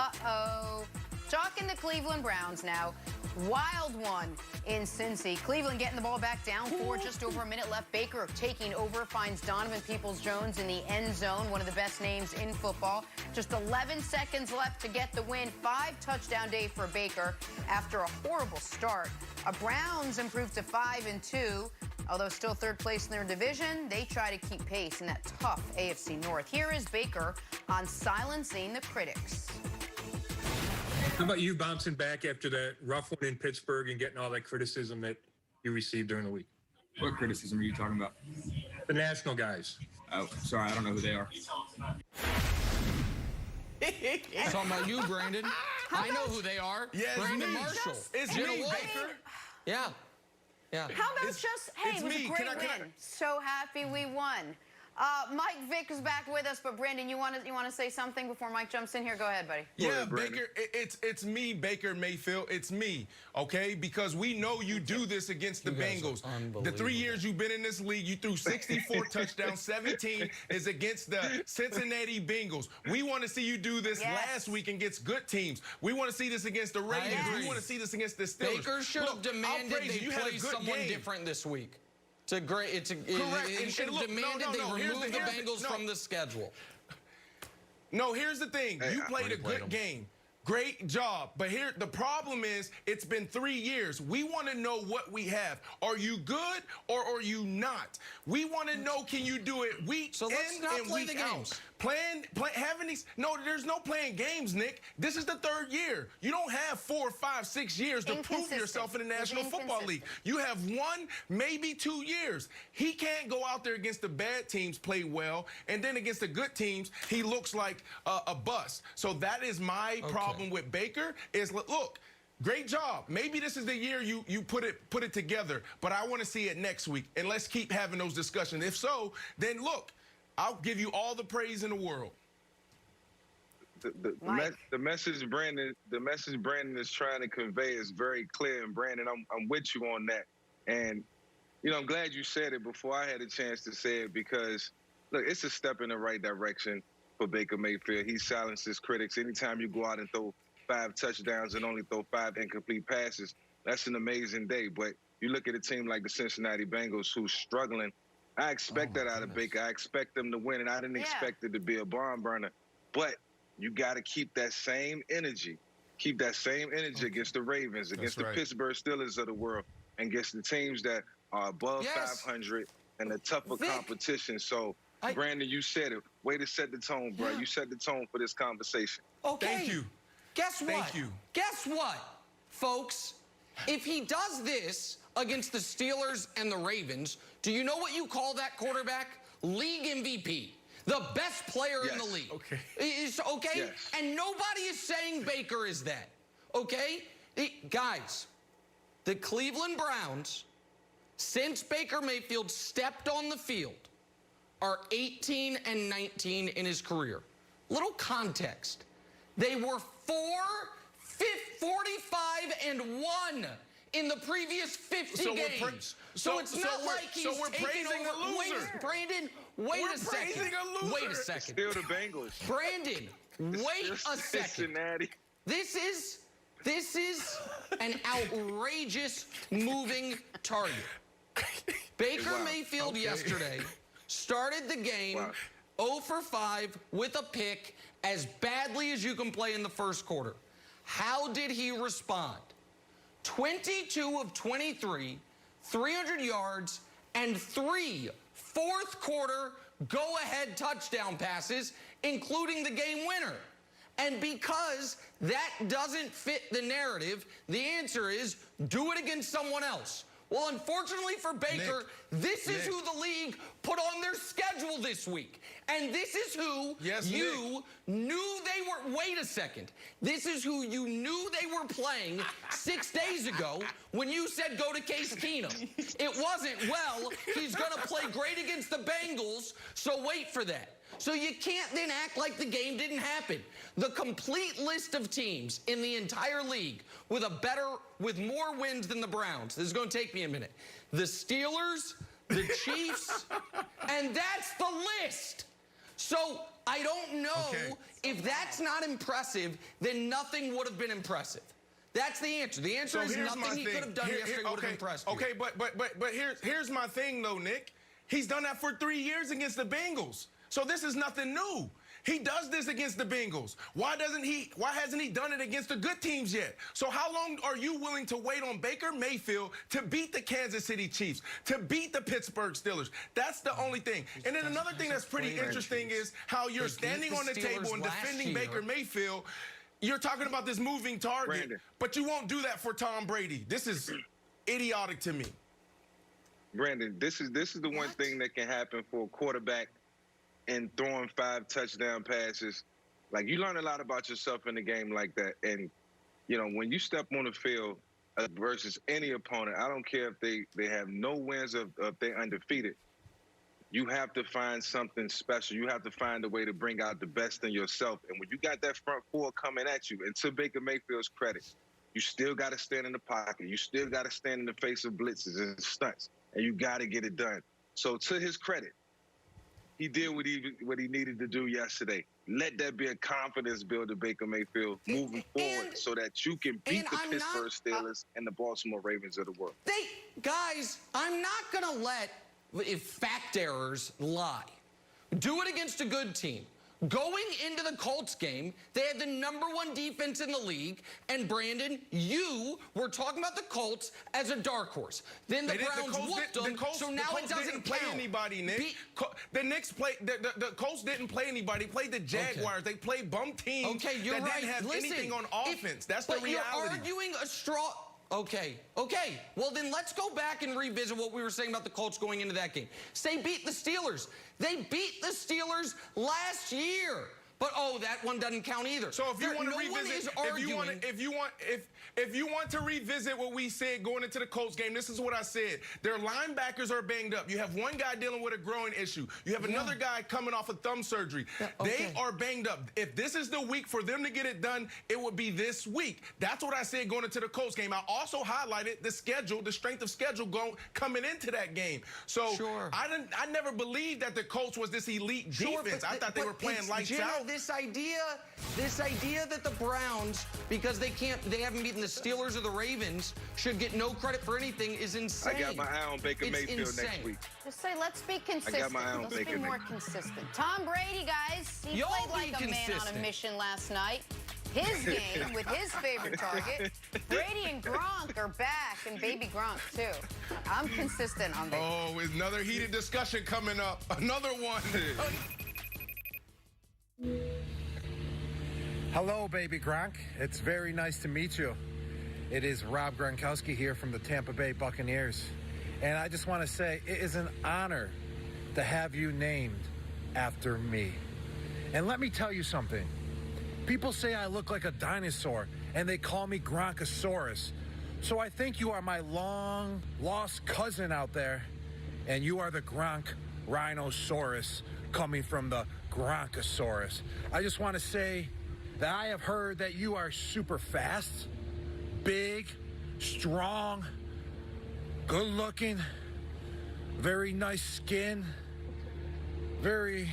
Uh-oh. Talking the Cleveland Browns now. Wild one in Cincy. Cleveland getting the ball back down 4, just over a minute left. Baker taking over, finds Donovan Peoples-Jones in the end zone, one of the best names in football. Just 11 seconds left to get the win. 5-touchdown day for Baker after a horrible start. Browns improved to 5-2. Although still third place in their division, they try to keep pace in that tough AFC North. Here is Baker on silencing the critics. How about you bouncing back after that rough one in Pittsburgh and getting all that criticism that you received during the week? What criticism are you talking about? The national guys. Oh, sorry, I don't know who they are. Talking about you, Brandon. I know who they are. Yes, Brandon Marshall. It's me, Baker. Yeah. Yeah. How about hey, it was a great win. So happy we won. Mike Vick is back with us, but Brandon, you want to say something before Mike jumps in here? Go ahead, buddy. Yeah, Baker, it's me, Baker Mayfield. It's me, okay? Because we know you do this against the Bengals. The 3 years you've been in this league, you threw 64 touchdowns, 17 is against the Cincinnati Bengals. We want to see you do this last week against good teams. We want to see this against the Ravens. We want to see this against the Steelers. Baker should have demanded they play someone different this week. Correct. It should have demanded they remove the Bengals from the schedule. No, here's the thing. You played a good game. Great job. But here, the problem is, it's been 3 years. We want to know what we have. Are you good or are you not? We want to know, can you do it week in and week out? No, there's no playing games, Nick. This is the 3rd year. You don't have 4, 5, 6 years to prove yourself in the National Football League. You have 1, maybe 2 years. He can't go out there against the bad teams, play well, and then against the good teams, he looks like a bust. So that is my problem with Baker is, look, great job. Maybe this is the year you put it together, but I want to see it next week, and let's keep having those discussions. If so, then look, I'll give you all the praise in the world. The message Brandon is trying to convey is very clear, and Brandon, I'm with you on that. And you know, I'm glad you said it before I had a chance to say it, because look, it's a step in the right direction for Baker Mayfield. He silences critics. Anytime you go out and throw 5 touchdowns and only throw 5 incomplete passes, that's an amazing day. But you look at a team like the Cincinnati Bengals who's struggling. I expect that out of Baker. I expect them to win, and I didn't expect it to be a barn burner. But you got to keep that same energy. Keep that same energy against the Ravens, against the Pittsburgh Steelers of the world, and against the teams that are above 500 and the tougher competition. So, Brandon, you said it. Way to set the tone, bro. You set the tone for this conversation. Okay. Thank you. Guess what? Thank you. Guess what, folks? If he does this against the Steelers and the Ravens, do you know what you call that quarterback? League MVP. The best player in the league. Okay. Yes. And nobody is saying Baker is that. Okay? Guys, the Cleveland Browns, since Baker Mayfield stepped on the field, are 18-19 in his career. Little context. They were 45-1 in the previous 50 games. So it's not like he's taking over. Wait, Brandon, wait a second. Wait a second. Still the Bengals. Brandon, wait a second. Cincinnati. This is an outrageous moving target. Baker Mayfield yesterday started the game 0 for 5 with a pick, as badly as you can play in the first quarter. How did he respond? 22 of 23, 300 yards, and 3 fourth-quarter go-ahead touchdown passes, including the game winner. And because that doesn't fit the narrative, the answer is do it against someone else. Well, unfortunately for Baker, this is who the league put on their schedule this week. And this is who you knew they were. Wait a second. This is who you knew they were playing 6 days ago when you said go to Case Keenum. It wasn't, well, he's going to play great against the Bengals, so wait for that. So you can't then act like the game didn't happen. The complete list of teams in the entire league with more wins than the Browns. This is going to take me a minute. The Steelers, the Chiefs, and that's the list. So I don't know. Okay. If that's not impressive, then nothing would have been impressive. That's the answer. The answer is nothing he could have done yesterday would have impressed you. Okay, but here's my thing though, Nick. He's done that for 3 years against the Bengals. So this is nothing new. He does this against the Bengals. Why hasn't he done it against the good teams yet? So how long are you willing to wait on Baker Mayfield to beat the Kansas City Chiefs, to beat the Pittsburgh Steelers? That's the only thing. And then another thing that's pretty interesting is how you're standing on the table and defending Baker Mayfield. You're talking about this moving target, Brandon, but you won't do that for Tom Brady. This is idiotic to me. Brandon, this is the one thing that can happen for a quarterback and throwing 5 touchdown passes. Like, you learn a lot about yourself in the game like that. And, you know, when you step on the field versus any opponent, I don't care if they have no wins or if they're undefeated, you have to find something special. You have to find a way to bring out the best in yourself. And when you got that front four coming at you, and to Baker Mayfield's credit, you still got to stand in the pocket. You still got to stand in the face of blitzes and stunts, and you got to get it done. So to his credit, he did what he needed to do yesterday. Let that be a confidence builder, Baker Mayfield, moving forward, so that you can beat the Pittsburgh Steelers and the Baltimore Ravens of the world. Guys, I'm not going to let fact errors lie. Do it against a good team. Going into the Colts game, they had the #1 defense in the league, and Brandon, you were talking about the Colts as a dark horse. Then the Browns whooped them, so now it doesn't play count. anybody, Nick. The Colts didn't play anybody. Played the Jaguars. They played bum teams that didn't have anything on offense. That's the reality. But you're arguing a straw. Okay. Well, then let's go back and revisit what we were saying about the Colts going into that game. Say beat the Steelers. They beat the Steelers last year. But that one doesn't count either. So if you want to revisit, if you want to revisit what we said going into the Colts game, this is what I said. Their linebackers are banged up. You have one guy dealing with a growing issue. You have another guy coming off of thumb surgery. They are banged up. If this is the week for them to get it done, it would be this week. That's what I said going into the Colts game. I also highlighted the schedule, the strength of schedule coming into that game. So I never believed that the Colts was this elite defense. I thought they were playing lights out. This idea that the Browns, because they haven't beaten the Steelers or the Ravens, should get no credit for anything is insane. I got my eye on Baker Mayfield next week. Just say, let's be consistent. I got my eye on Baker. Let's be more consistent. Tom Brady, guys, he played like a man on a mission last night. His game with his favorite target. Brady and Gronk are back, and baby Gronk, too. I'm consistent on that. Oh, another heated discussion coming up. Another one. Hello, baby Gronk. It's very nice to meet you. It is Rob Gronkowski here from the Tampa Bay Buccaneers. And I just want to say it is an honor to have you named after me. And let me tell you something. People say I look like a dinosaur, and they call me Gronkosaurus. So I think you are my long-lost cousin out there, and you are the Gronk Rhinosaurus coming from the Gronkosaurus. I just want to say that I have heard that you are super fast, big, strong, good looking, very nice skin, very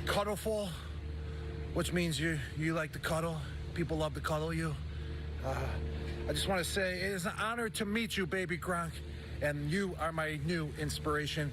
cuddleful, which means you like to cuddle. People love to cuddle you. I just want to say it is an honor to meet you, baby Gronk, and you are my new inspiration.